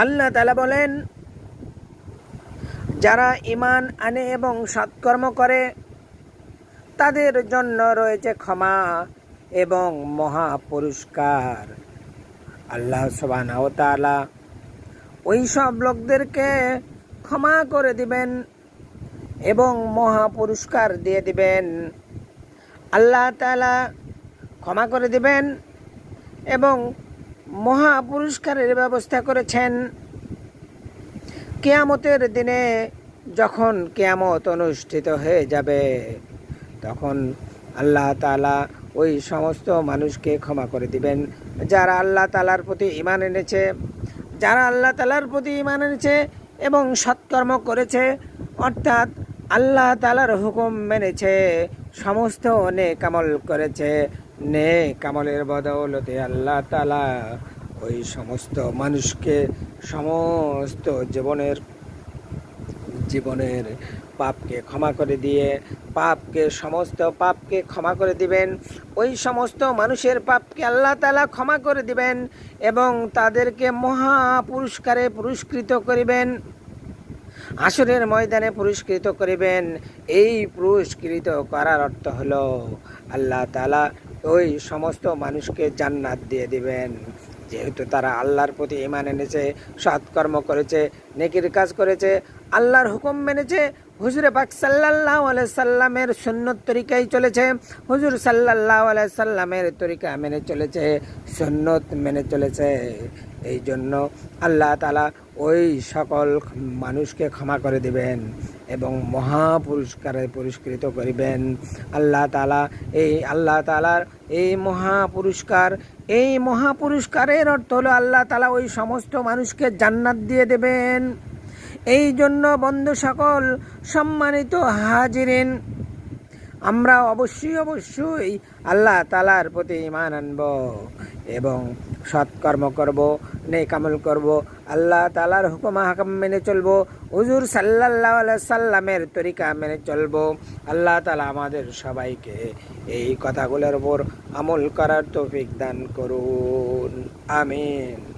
আল্লাহ তাআলা বলেন, যারা ঈমান আনে এবং সৎকর্ম করে তাদের জন্য রয়েছে ক্ষমা এবং মহা পুরস্কার। আল্লাহ সুবহানাহু ওয়া তাআলা ওই সব লোকদেরকে ক্ষমা করে দিবেন এবং মহা পুরস্কার দিয়ে দিবেন। আল্লাহ তাআলা ক্ষমা করে দিবেন এবং মহা পুরস্কারের ব্যবস্থা করেছেন। কিয়ামতের দিনে যখন কিয়ামত অনুষ্ঠিত হয়ে যাবে, তখন আল্লাহ তাআলা ওই সমস্ত মানুষকে ক্ষমা করে দিবেন যারা আল্লাহ তাআলার প্রতি ঈমান এনেছে, যারা আল্লাহ তাআলার প্রতি ঈমান এনেছে এবং সৎকর্ম করেছে, অর্থাৎ আল্লাহ তাআলার হুকুম মেনেছে, সমস্ত নেক আমল করেছে। নেক আমলের বদৌলতে আল্লাহ তাআলা ওই সমস্ত মানুষকে সমস্ত জীবনের পাপকে ক্ষমা করে দিয়ে সমস্ত পাপকে ক্ষমা করে দিবেন। ওই সমস্ত মানুষের পাপকে আল্লাহ তাআলা ক্ষমা করে দিবেন এবং তাদেরকে মহা পুরস্কারে পুরস্কৃত করিবেন, হাসরের ময়দানে পুরস্কৃত করিবেন। এই পুরস্কৃত করার অর্থ হলো আল্লাহ তাআলা ওই সমস্ত মানুষকে জান্নাত দিয়ে দিবেন, যেহেতু তারা আল্লাহর প্রতি ঈমান এনেছে, সৎকর্ম করেছে, নেকির কাজ করেছে, আল্লাহর হুকুম মেনেছে, হুজুরে পাক সাল্লাল্লাহু আলাইহি সাল্লামের সুন্নত তরিকায় চলেছে, হুজুর সাল্লাল্লাহু আলাইহি সাল্লামের তরিকা মেনে চলেছে, সুন্নত মেনে চলেছে। এই জন্য আল্লাহ তাআলা ওই সকল মানুষকে ক্ষমা করে দিবেন এবং মহা পুরস্কারে পুরস্কৃত করিবেন। আল্লাহ তাআলার এই মহা পুরস্কারের অর্থ হলো আল্লাহ তাআলা ওই সমস্ত মানুষকে জান্নাত দিয়ে দেবেন। এই জন্য বন্ধু সকল, সম্মানিত হাজিরিন, আমরা অবশ্যই আল্লাহ তাআলার প্রতি ঈমান আনব এবং সৎকর্ম করব, নেক আমল করব, আল্লাহ তাআলার হুকুম হাকাম মেনে চলব, হুজুর সাল্লাল্লাহু আলাইহি সাল্লামের তরিকা মেনে চলব। আল্লাহ তাআলা আমাদের সবাইকে এই কথাগুলোর উপর আমল করার তৌফিক দান করুন। আমিন।